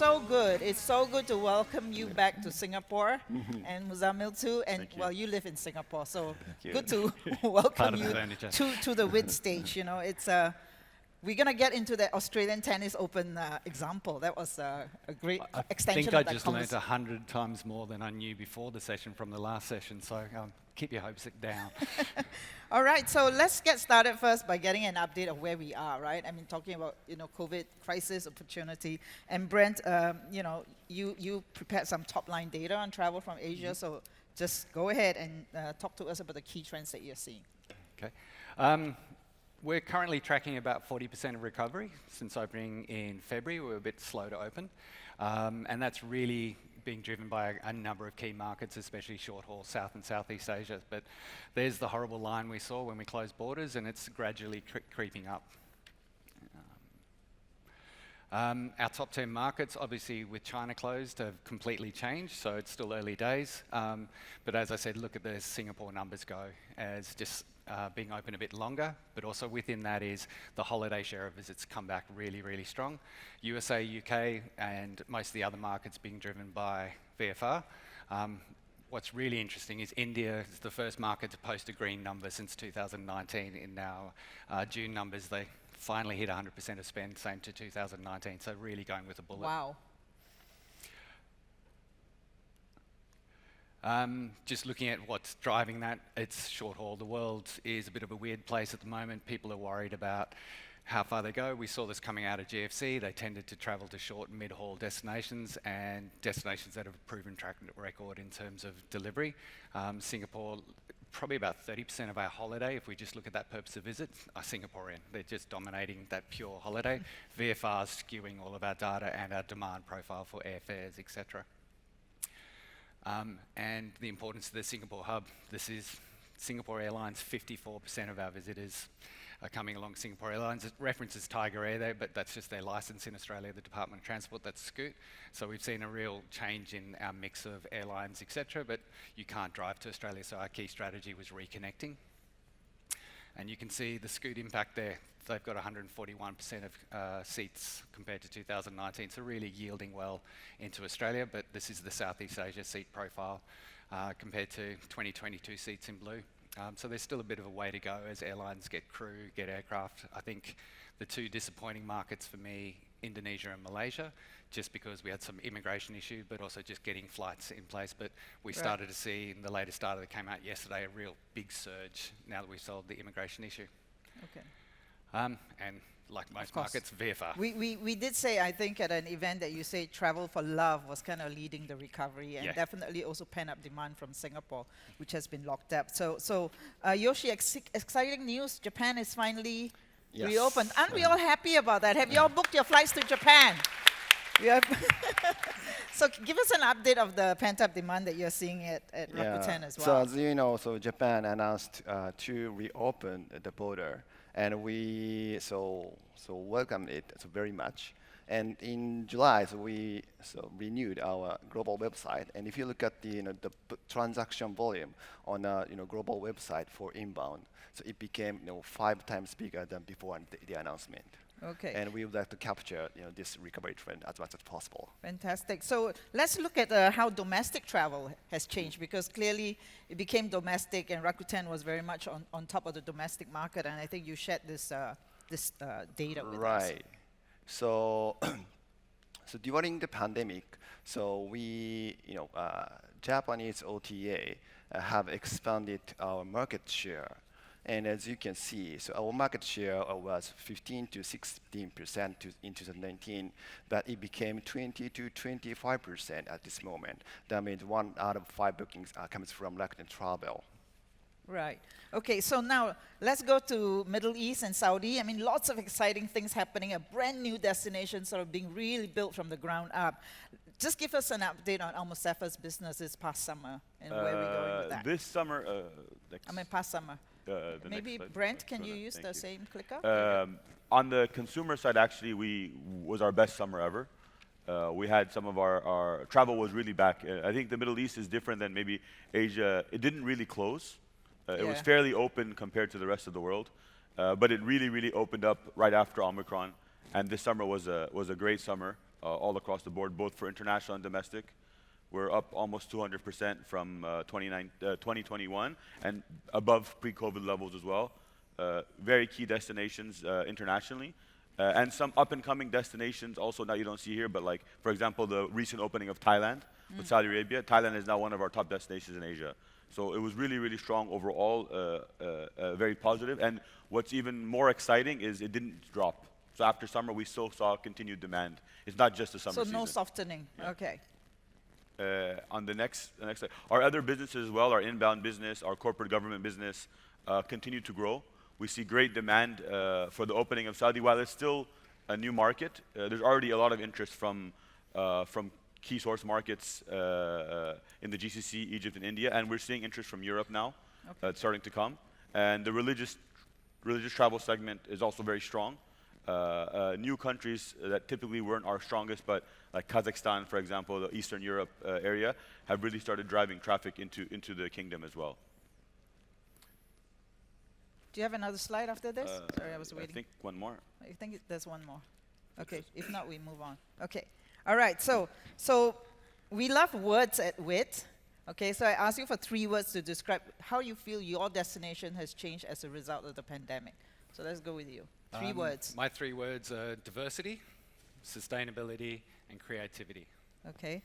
so good. It's so good to welcome you back to Singapore, and Muzzammil too. And Thank you. well, you live in Singapore, so you. good to welcome Part of the you furniture. to the WiT stage. You know, it's we're gonna get into the Australian Tennis Open example. That was a great I extension think of I that just learned conversation. 100 times more than I knew before the session from the last session, so keep your hopes down. All right, so let's get started first by getting an update of where we are, right? I mean, talking about, COVID crisis, opportunity. And Brent, you prepared some top-line data on travel from Asia, so just go ahead and talk to us about the key trends that you're seeing. Okay. We're currently tracking about 40% of recovery since opening in February. We were a bit slow to open, and that's really being driven by a number of key markets, especially short-haul South and Southeast Asia. But there's the horrible line we saw when we closed borders, and it's gradually creeping up. Our top 10 markets, obviously with China closed, have completely changed, so it's still early days. But as I said, look at the Singapore numbers go as just being open a bit longer, but also within that is the holiday share of visits come back really, really strong. USA, UK, and most of the other markets being driven by VFR. What's really interesting is India is the first market to post a green number since 2019. In our June numbers, they finally hit 100% of spend, same to 2019, so really going with a bullet. Wow. Just looking at what's driving that, it's short haul. The world is a bit of a weird place at the moment. People are worried about how far they go. We saw this coming out of GFC. They tended to travel to short and mid-haul destinations and destinations that have a proven track record in terms of delivery. Singapore, probably about 30% of our holiday, if we just look at that purpose of visit, are Singaporean. They're just dominating that pure holiday. VFR is skewing all of our data and our demand profile for airfares, etc. And the importance of the Singapore hub. This is Singapore Airlines, 54% of our visitors are coming along Singapore Airlines. It references Tiger Air there, but that's just their license in Australia, the Department of Transport, that's Scoot. So we've seen a real change in our mix of airlines, etc. But you can't drive to Australia, so our key strategy was reconnecting. And you can see the Scoot impact there. They've got 141% of seats compared to 2019, so really yielding well into Australia. But this is the Southeast Asia seat profile compared to 2022 seats in blue. So there's still a bit of a way to go as airlines get crew, get aircraft. I think the two disappointing markets for me, Indonesia and Malaysia, just because we had some immigration issue, but also just getting flights in place. But we started to see in the latest data that came out yesterday a real big surge now that we've solved the immigration issue. Okay. And like most markets, VFR. We did say, I think, at an event that you say travel for love was kind of leading the recovery, and definitely also pent-up demand from Singapore, which has been locked up. So Yoshi, exciting news. Japan is finally reopened. Aren't we all happy about that? Have you all booked your flights to Japan? So give us an update of the pent-up demand that you're seeing at Rakuten as well. So as you know, Japan announced to reopen the border, and we welcome it very much. And in July, we renewed our global website. And if you look at the transaction volume on a global website for inbound, so it became 5 times bigger than before the announcement. Okay. And we would like to capture this recovery trend as much as possible. Fantastic. So let's look at how domestic travel has changed, because clearly it became domestic, and Rakuten was very much on top of the domestic market. And I think you shared this data with us. Right. So, during the pandemic, we, Japanese OTA have expanded our market share. And as you can see, our market share was 15 to 16% in 2019, but it became 20 to 25% at this moment. That means 1 out of 5 bookings comes from Rakuten Travel. Right. Okay, so now let's go to Middle East and Saudi. I mean, lots of exciting things happening, a brand new destination sort of being really built from the ground up. Just give us an update on Almosafer's business this past summer and where we're going with that. This summer, past summer. Maybe Brent, can you use the same clicker? On the consumer side, actually, was our best summer ever. We had some of our travel was really back. I think the Middle East is different than maybe Asia. It didn't really close. It was fairly open compared to the rest of the world, but it really, really opened up right after Omicron. And this summer was a great summer all across the board, both for international and domestic. We're up almost 200% from 2021 and above pre-COVID levels as well. Very key destinations internationally. And some up-and-coming destinations also that you don't see here, but like, for example, the recent opening of Thailand with Saudi Arabia. Thailand is now one of our top destinations in Asia. So it was really, really strong overall, very positive. And what's even more exciting is it didn't drop. So after summer, we still saw continued demand. It's not just a summer season. So no softening, okay. On the next slide, our other businesses as well, our inbound business, our corporate government business, continue to grow. We see great demand for the opening of Saudi. While it's still a new market, there's already a lot of interest from key source markets in the GCC, Egypt, and India, and we're seeing interest from Europe now. It's starting to come. And the religious travel segment is also very strong. New countries that typically weren't our strongest, but like Kazakhstan, for example, the Eastern Europe area, have really started driving traffic into the kingdom as well. Do you have another slide after this? Sorry, I was waiting. I think one more. I think there's one more. Okay, if not, we move on. Okay, all right, so we love words at WiT. Okay, so I asked you for 3 words to describe how you feel your destination has changed as a result of the pandemic. So let's go with you. 3 words. My 3 words are diversity, sustainability, and creativity. Okay,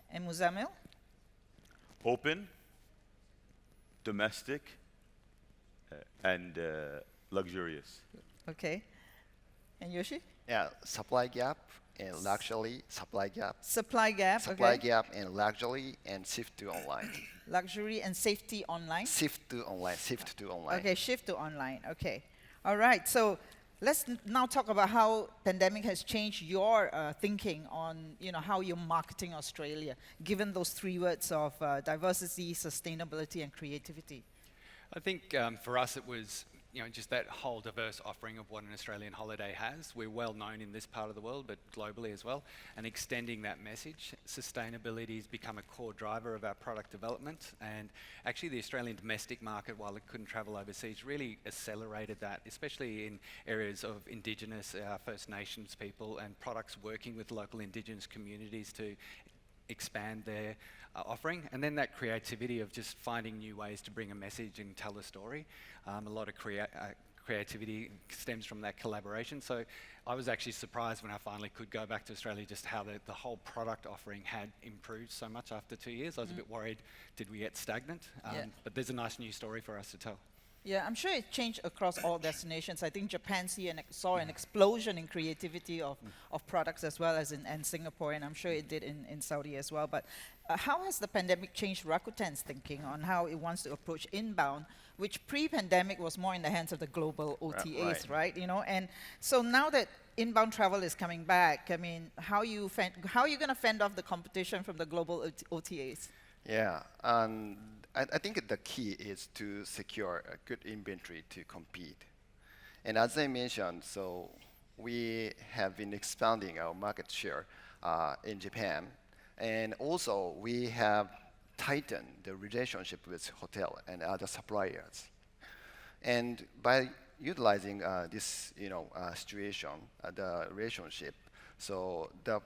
and Muzzammil? Open, domestic, and luxurious. Okay, and Yoshi? Yeah, supply gap and luxury, supply gap. Supply gap, Supply okay. gap and luxury and shift to online. Luxury and safety online? Shift to online, shift to online. Okay, shift to online, okay. All right, so let's now talk about how pandemic has changed your thinking on, how you're marketing Australia, given those 3 words of diversity, sustainability, and creativity. I think for us it was just that whole diverse offering of what an Australian holiday has. We're well known in this part of the world, but globally as well, and extending that message. Sustainability has become a core driver of our product development, and actually the Australian domestic market, while it couldn't travel overseas, really accelerated that, especially in areas of Indigenous, First Nations people, and products working with local Indigenous communities to expand their offering. And then that creativity of just finding new ways to bring a message and tell a story. A lot of creativity stems from that collaboration. So I was actually surprised when I finally could go back to Australia just how the whole product offering had improved so much after 2 years. I was a bit worried, did we get stagnant? But there's a nice new story for us to tell. Yeah, I'm sure it changed across all destinations. I think Japan saw an explosion in creativity of products as well as in Singapore, and I'm sure it did in Saudi as well. But how has the pandemic changed Rakuten's thinking on how it wants to approach inbound, which pre-pandemic was more in the hands of the global OTAs, right? And so now that inbound travel is coming back, I mean, how are you going to fend off the competition from the global OTAs? Yeah, I think the key is to secure a good inventory to compete. And as I mentioned, so we have been expanding our market share in Japan. And also, we have tightened the relationship with hotel and other suppliers. And by utilizing this situation, the relationship, so the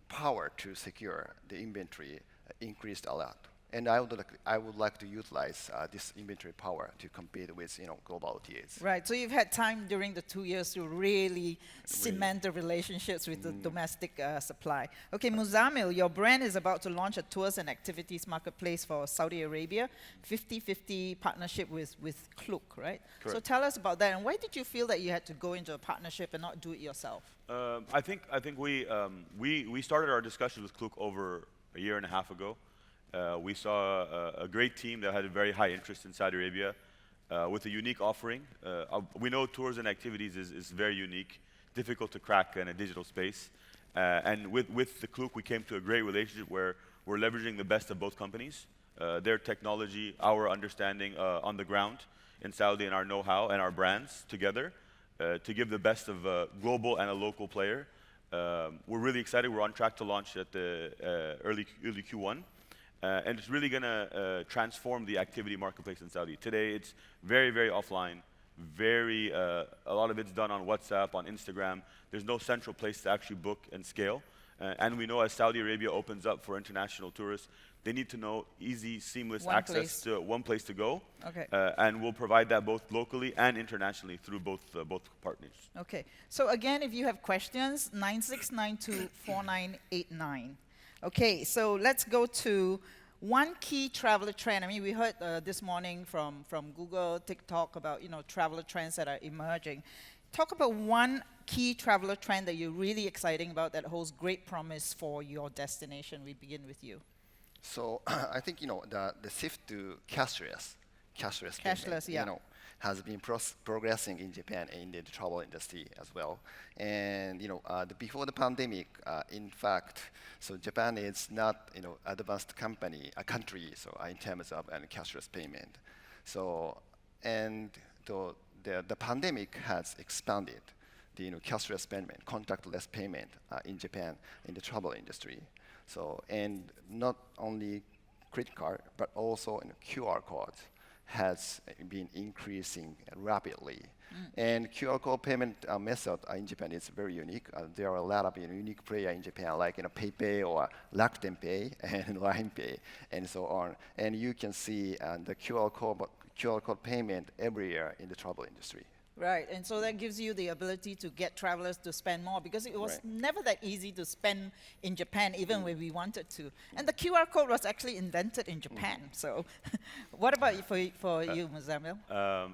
power to secure the inventory increased a lot. And I would like to utilize this inventory power to compete with global OTAs. Right. So you've had time during the 2 years to really cement the relationships with the domestic supply. Okay, Muzzammil, your brand is about to launch a tours and activities marketplace for Saudi Arabia, 50-50 partnership with Klook, right? Correct. So tell us about that. And why did you feel that you had to go into a partnership and not do it yourself? I think we started our discussions with Klook over a year and a half ago. We saw a great team that had a very high interest in Saudi Arabia with a unique offering. We know tours and activities is very unique, difficult to crack in a digital space. And with the Klook, we came to a great relationship where we're leveraging the best of both companies, their technology, our understanding on the ground in Saudi, and our know-how and our brands together to give the best of a global and a local player. We're really excited. We're on track to launch at the early Q1. And it's really going to transform the activity marketplace in Saudi. Today, it's very, very offline. A lot of it's done on WhatsApp, on Instagram. There's no central place to actually book and scale. And we know as Saudi Arabia opens up for international tourists, they need to know easy, seamless access to one place to go. Okay. And we'll provide that both locally and internationally through both partners. Okay. So again, if you have questions, 96924989. Okay, so let's go to one key traveler trend. I mean, we heard this morning from Google, TikTok about traveler trends that are emerging. Talk about one key traveler trend that you're really exciting about that holds great promise for your destination. We begin with you. So I think the shift to cashless payment, yeah, has been progressing in Japan in the travel industry as well. And before the pandemic, in fact, so Japan is not advanced country, so in terms of cashless payment. So and the pandemic has expanded the cashless payment, contactless payment in Japan in the travel industry. So, and not only credit card, but also QR code has been increasing rapidly. And QR code payment method in Japan is very unique. There are a lot of unique players in Japan, like PayPay or Rakuten Pay and LINE Pay, and so on. And you can see the QR code payment everywhere in the travel industry. Right, and so that gives you the ability to get travelers to spend more, because it was never that easy to spend in Japan, even when we wanted to. And the QR code was actually invented in Japan. So what about for you, Muzzammil?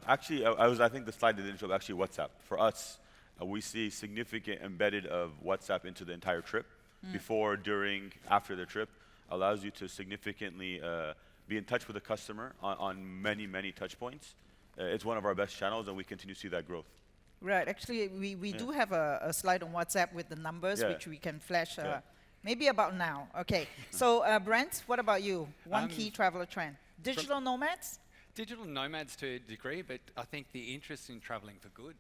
Actually, I think the slide that didn't show actually WhatsApp. For us, we see significant embedded of WhatsApp into the entire trip. Before, during, after the trip, allows you to significantly be in touch with the customer on many, many touch points. It's one of our best channels, and we continue to see that growth. Right. Actually, we do have a slide on WhatsApp with the numbers, which we can flash maybe about now. Okay. So, Brent, what about you? One key traveler trend. Digital nomads? Digital nomads to a degree, but I think the interest in traveling for good.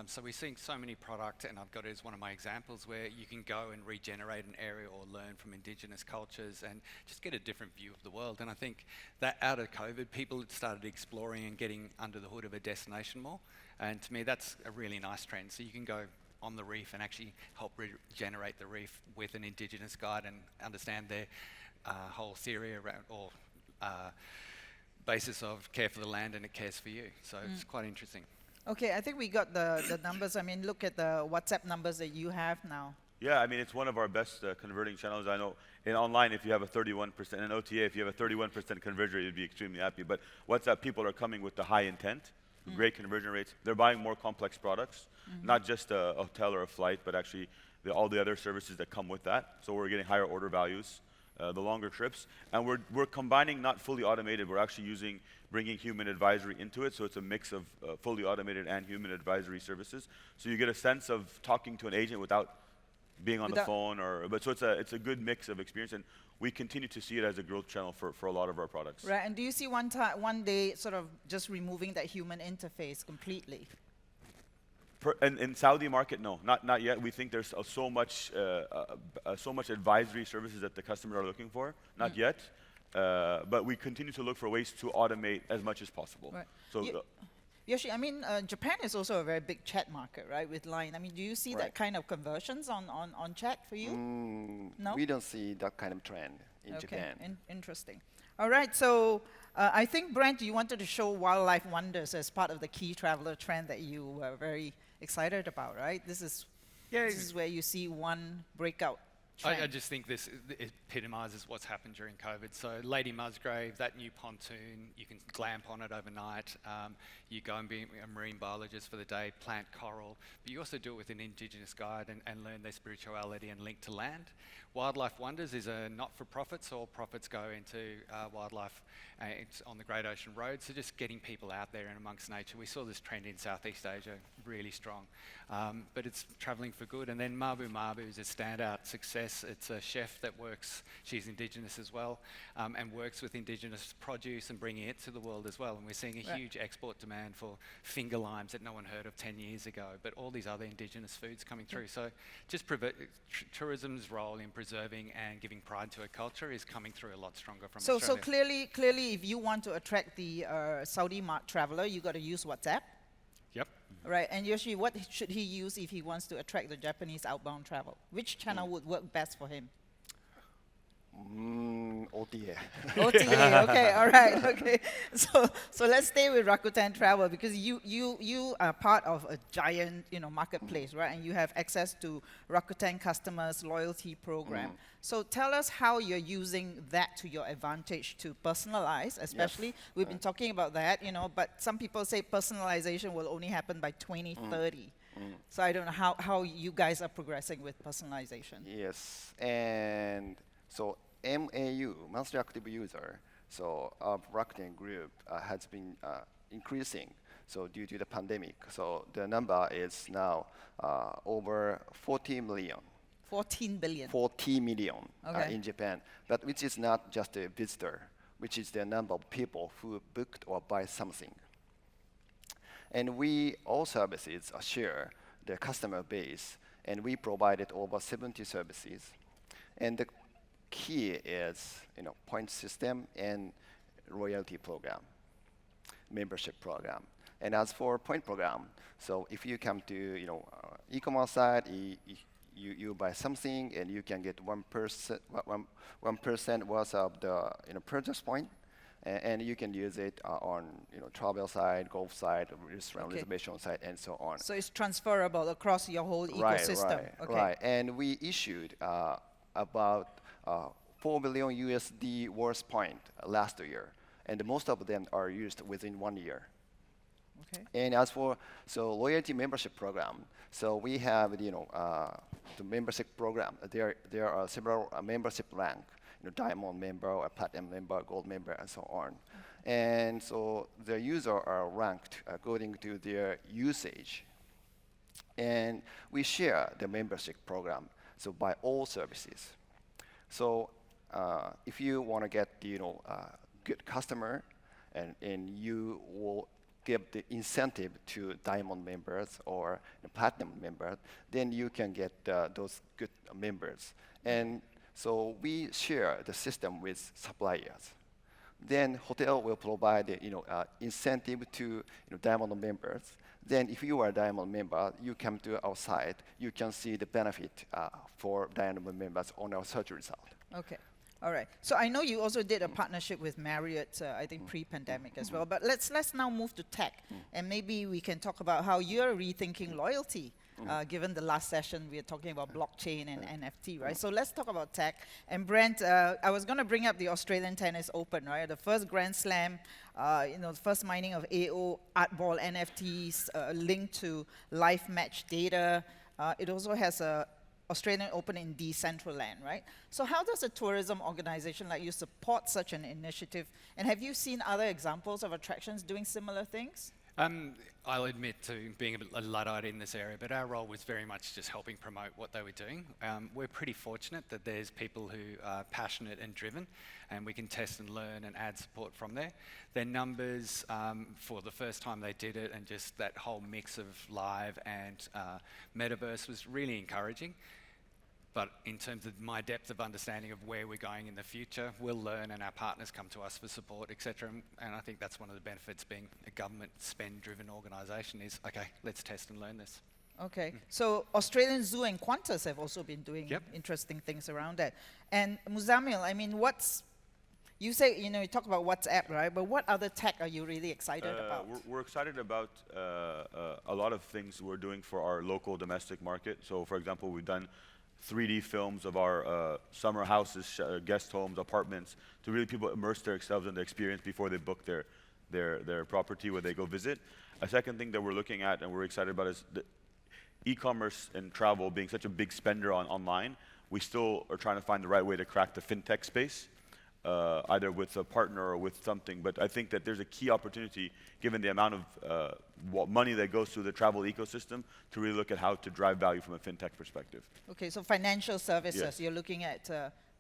So we're seeing so many products, and I've got it as one of my examples, where you can go and regenerate an area or learn from indigenous cultures and just get a different view of the world. And I think that out of COVID, people had started exploring and getting under the hood of a destination more. And to me, that's a really nice trend. So you can go on the reef and actually help regenerate the reef with an indigenous guide and understand their whole theory around, or basis of care for the land and it cares for you. So it's quite interesting. Okay, I think we got the numbers. I mean, look at the WhatsApp numbers that you have now. Yeah, I mean, it's one of our best converting channels. I know in online, if you have a 31%, in OTA, if you have a 31% conversion rate, you'd be extremely happy. But WhatsApp, people are coming with the high intent, great conversion rates. They're buying more complex products, not just a hotel or a flight, but actually all the other services that come with that. So we're getting higher order values. The longer trips, and we're combining not fully automated. We're actually bringing human advisory into it, so it's a mix of fully automated and human advisory services. So you get a sense of talking to an agent without being on the phone, so it's a good mix of experience, and we continue to see it as a growth channel for a lot of our products. Right, and do you see one day sort of just removing that human interface completely? In Saudi market, no, not yet. We think there's so much advisory services that the customers are looking for. Not yet, but we continue to look for ways to automate as much as possible. Right. So, Yoshi, I mean, Japan is also a very big chat market, right, with LINE. I mean, do you see that kind of conversions on chat for you? No? We don't see that kind of trend in Japan. Interesting. All right, so I think, Brent, you wanted to show wildlife wonders as part of the key traveler trend that you were very excited about, right? This is where you see one breakout trend. I just think this epitomizes what's happened during COVID. So Lady Musgrave, that new pontoon, you can glamp on it overnight. You go and be a marine biologist for the day, plant coral, but you also do it with an indigenous guide and learn their spirituality and link to land. Wildlife Wonders is a not-for-profit, so all profits go into wildlife. It's on the Great Ocean Road, so just getting people out there and amongst nature. We saw this trend in Southeast Asia, really strong. But it's travelling for good. And then Mabu Mabu is a standout success. It's a chef that works, she's indigenous as well, and works with indigenous produce and bringing it to the world as well. And we're seeing a huge export demand for finger limes that no one heard of 10 years ago, but all these other indigenous foods coming through. So just tourism's role in preserving and giving pride to a culture is coming through a lot stronger from Australia. So clearly, if you want to attract the Saudi traveler, you got to use WhatsApp. Yep. Right, and Yoshi, what should he use if he wants to attract the Japanese outbound travel? Which channel would work best for him? OTA. OTA, okay, all right, okay. So let's stay with Rakuten Travel because you are part of a giant, marketplace, right? And you have access to Rakuten customers' loyalty program. So tell us how you're using that to your advantage to personalize, especially. Yes. We've been talking about that, but some people say personalization will only happen by 2030. So I don't know how you guys are progressing with personalization. Yes, and so MAU, monthly active user, so our Rakuten Group has been increasing. So due to the pandemic, so the number is now over 40 million. 14 billion. 40 million Okay. in Japan, but which is not just a visitor, which is the number of people who booked or buy something. And we, all services share the customer base, and we provided over 70 services. And the key is, point system and loyalty program, membership program. And as for point program, so if you come to, e-commerce site, you buy something and you can get 1% worth of the, purchase point. And you can use it on travel side, golf side, restaurant reservation side, and so on. So it's transferable across your whole ecosystem. Right. And we issued about $4 billion USD worth point last year, and most of them are used within 1 year. Okay. And as for loyalty membership program, so we have the membership program. There are several membership rank. Diamond member, or platinum member, gold member, and so on. And so the users are ranked according to their usage. And we share the membership program, so by all services. So if you want to get good customer, and you will give the incentive to diamond members or platinum members, then you can get those good members. And so we share the system with suppliers. Then hotel will provide the incentive to diamond members. Then if you are a diamond member, you come to our site, you can see the benefit for diamond members on our search result. Okay. All right. So I know you also did a partnership with Marriott, I think pre-pandemic as well. But let's now move to tech, and maybe we can talk about how you're rethinking loyalty. Given the last session, we were talking about blockchain and NFT, right? So let's talk about tech. And Brent, I was going to bring up the Australian Tennis Open, right? The first Grand Slam, the first mining of AO, Artball NFTs linked to live match data. It also has a Australian Open in Decentraland, right? So how does a tourism organization like you support such an initiative? And have you seen other examples of attractions doing similar things? I'll admit to being a bit a Luddite in this area, but our role was very much just helping promote what they were doing. We're pretty fortunate that there's people who are passionate and driven, and we can test and learn and add support from there. Their numbers for the first time they did it, and just that whole mix of live and metaverse was really encouraging. But in terms of my depth of understanding of where we're going in the future, we'll learn and our partners come to us for support, etc. And I think that's one of the benefits being a government spend-driven organisation is, okay, let's test and learn this. Okay, so Australian Zoo and Qantas have also been doing interesting things around that. And Muzzammil, I mean, you say, you talk about WhatsApp, right? But what other tech are you really excited about? We're excited about a lot of things we're doing for our local domestic market. So for example, we've done 3D films of our summer houses, guest homes, apartments, to really people immerse themselves in the experience before they book their property where they go visit. A second thing that we're looking at and we're excited about is the e-commerce and travel being such a big spender online. We still are trying to find the right way to crack the fintech space, either with a partner or with something. But I think that there's a key opportunity, given the amount of money that goes through the travel ecosystem, to really look at how to drive value from a fintech perspective. Okay, so financial services, you're looking at,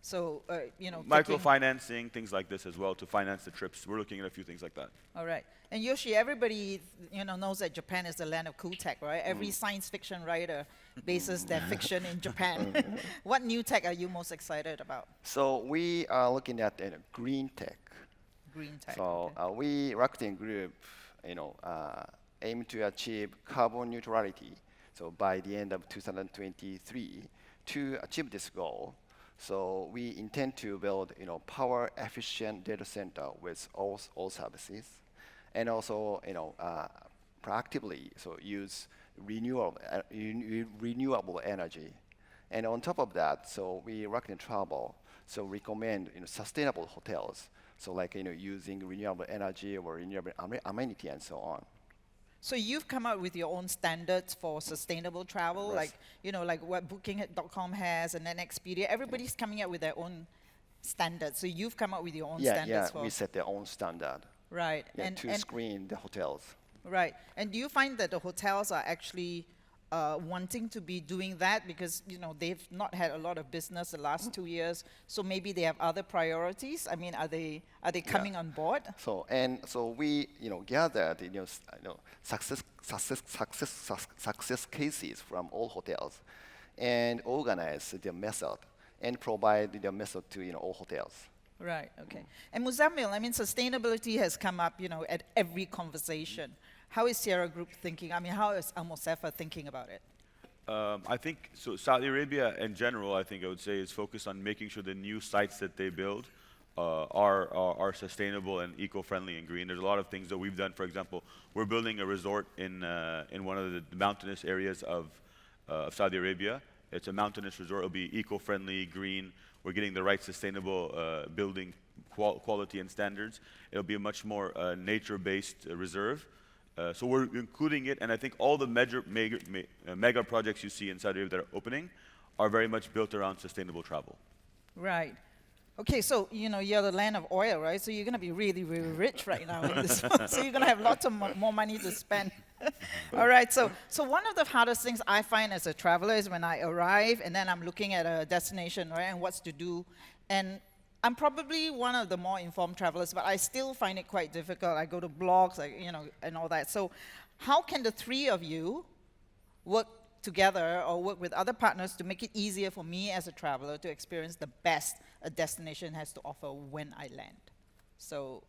microfinancing, things like this as well, to finance the trips. We're looking at a few things like that. All right. And Yoshi, everybody knows that Japan is the land of cool tech, right? Every science fiction writer bases their fiction in Japan. What new tech are you most excited about? So we are looking at green tech. Green tech. So we, Rakuten Group, aim to achieve carbon neutrality. So by the end of 2023, to achieve this goal, so we intend to build, power efficient data center with all services, and also, proactively use renewable energy. And on top of that, so we Rakuten Travel, so recommend sustainable hotels, so like using renewable energy or renewable amenity and so on. So you've come up with your own standards for sustainable travel, Yes. like what Booking.com has, and then Expedia. Everybody's coming up with their own standards. So you've come up with your own standards for. We set their own standard. Right. Yeah, to screen the hotels. Right. And do you find that the hotels are actually wanting to be doing that because they've not had a lot of business the last 2 years, so maybe they have other priorities? I mean, are they coming on board? So we gathered success cases from all hotels, and organize the method and provide the method to all hotels. Right. Okay. And Muzzammil, I mean, sustainability has come up at every conversation. How is Seera Group thinking? I mean, how is Almosafer thinking about it? I think, so Saudi Arabia in general, I think I would say, is focused on making sure the new sites that they build are sustainable and eco-friendly and green. There's a lot of things that we've done. For example, we're building a resort in one of the mountainous areas of Saudi Arabia. It's a mountainous resort. It'll be eco-friendly, green. We're getting the right sustainable building quality and standards. It'll be a much more nature-based reserve. So we're including it, and I think all the mega projects you see in Saudi Arabia that are opening are very much built around sustainable travel. Right. Okay, so you're the land of oil, right? So you're going to be really, really rich right now in this one. So you're going to have lots of more money to spend. All right, so one of the hardest things I find as a traveler is when I arrive and then I'm looking at a destination, right, and what's to do. And I'm probably one of the more informed travelers, but I still find it quite difficult. I go to blogs, and all that. So how can the three of you work together or work with other partners to make it easier for me as a traveler to experience the best a destination has to offer when I land? So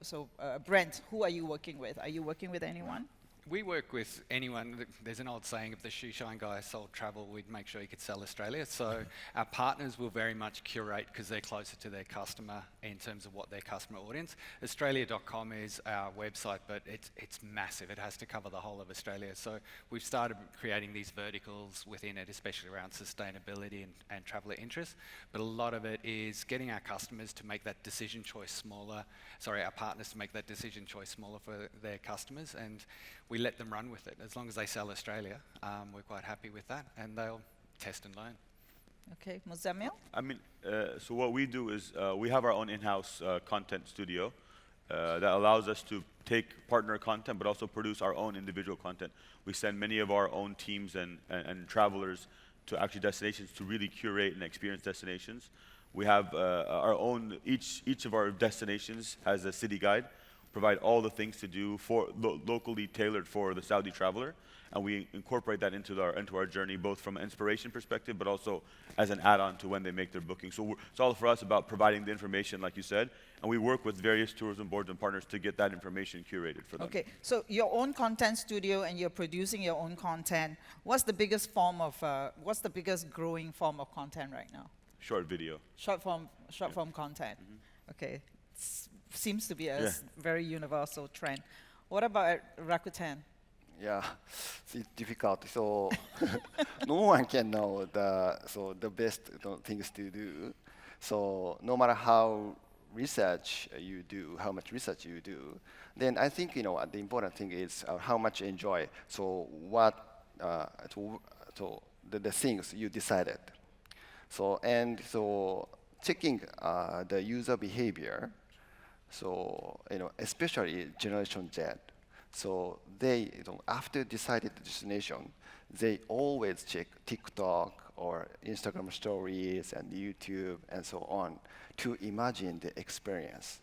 Brent, who are you working with? Are you working with anyone? We work with anyone. There's an old saying, if the shoe shine guy sold travel, we'd make sure he could sell Australia. So our partners will very much curate because they're closer to their customer in terms of what their customer audience. Australia.com is our website, but it's massive. It has to cover the whole of Australia. So we've started creating these verticals within it, especially around sustainability and traveller interest. But a lot of it is getting our customers to make that decision choice smaller. Sorry, our partners to make that decision choice smaller for their customers, and we let them run with it. As long as they sell Australia, we're quite happy with that, and they'll test and learn. Okay, Muzzammil? I mean, so what we do is we have our own in-house content studio that allows us to take partner content, but also produce our own individual content. We send many of our own teams and travelers to actually destinations to really curate and experience destinations. We have our own, each of our destinations has a city guide, provide all the things to do for locally tailored for the Saudi traveler, and we incorporate that into our journey, both from an inspiration perspective, but also as an add-on to when they make their booking. So it's all for us about providing the information, like you said, and we work with various tourism boards and partners to get that information curated for them. Okay, so your own content studio and you're producing your own content. What's the biggest growing form of content right now? Short video. Short form content. Mm-hmm. Okay, seems to be a very universal trend. What about Rakuten? Yeah, it's difficult. So no one can know the best things to do. So no matter how much research you do, then I think the important thing is how much you enjoy. So the things you decided. So checking the user behavior. So especially Generation Z. So they, after decided the destination, they always check TikTok or Instagram stories and YouTube and so on to imagine the experience.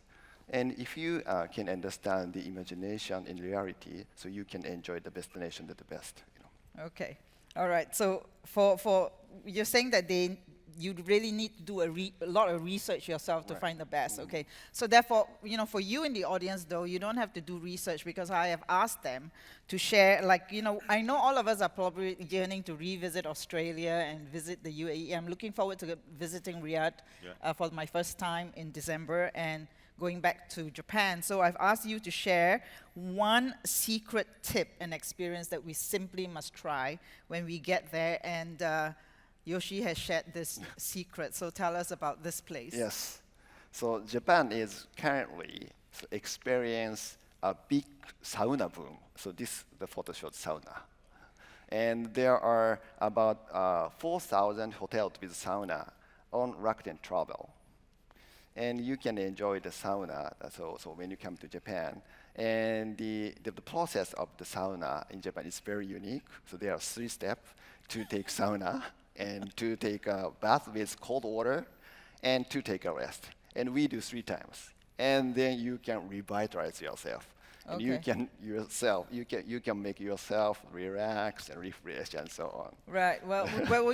And if you can understand the imagination in reality, so you can enjoy the destination the best. Okay, all right. So for you're saying that you really need to do a lot of research yourself to find the best, okay? So therefore, you know, for you in the audience, though, you don't have to do research because I have asked them to share, like, you know, I know all of us are probably yearning to revisit Australia and visit the UAE. I'm looking forward to visiting Riyadh for my first time in December and going back to Japan. So I've asked you to share one secret tip and experience that we simply must try when we get there. And Yoshi has shared this secret. So tell us about this place. Yes. So Japan is currently experience a big sauna boom. So the photo shows sauna. And there are about 4,000 hotels with sauna on Rakuten Travel. And you can enjoy the sauna so when you come to Japan. And the process of the sauna in Japan is very unique. So there are 3 steps to take sauna, and to take a bath with cold water, and to take a rest. And we do 3 times. And then you can revitalize yourself. And you can make yourself relax and refresh and so on. Right. Well,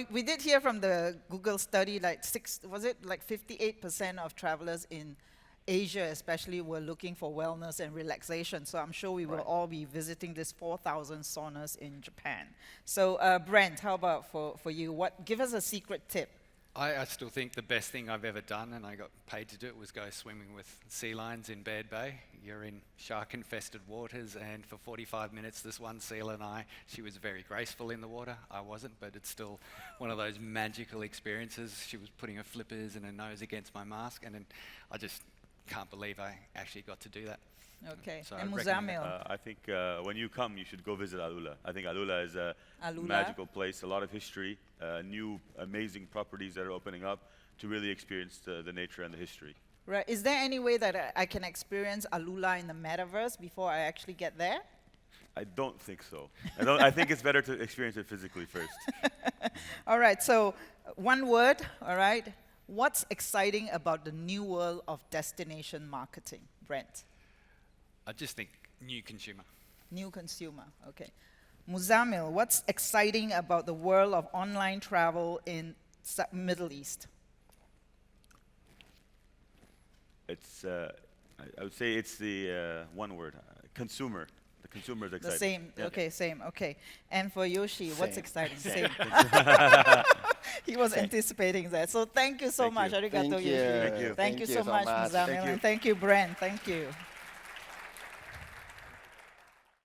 we did hear from the Google study, like 58% of travelers in Asia especially were looking for wellness and relaxation. So I'm sure we will all be visiting this 4,000 saunas in Japan. So Brent, how about for you? Give us a secret tip. I still think the best thing I've ever done, and I got paid to do it, was go swimming with sea lions in Baird Bay. You're in shark-infested waters, and for 45 minutes, this one seal she was very graceful in the water. I wasn't, but it's still one of those magical experiences. She was putting her flippers and her nose against my mask, and then I just can't believe I actually got to do that. Okay. So And Muzzammil? I think when you come, you should go visit Alula. I think Alula is a magical place, a lot of history, new amazing properties that are opening up to really experience the nature and the history. Right. Is there any way that I can experience Alula in the metaverse before I actually get there? I don't think so. I think it's better to experience it physically first. All right. So one word, all right. What's exciting about the new world of destination marketing, Brent? I just think new consumer. New consumer, okay. Muzzammil, what's exciting about the world of online travel in Middle East? It's, I would say it's the one word, consumer. The consumer is exciting. The same, okay, same, okay. And for Yoshi, what's exciting? Same. He was anticipating that. So thank you so much. Arigato, Thank you. Yoshi. Thank you. Thank you so much, Muzzammil. And thank you, Brent. Thank you.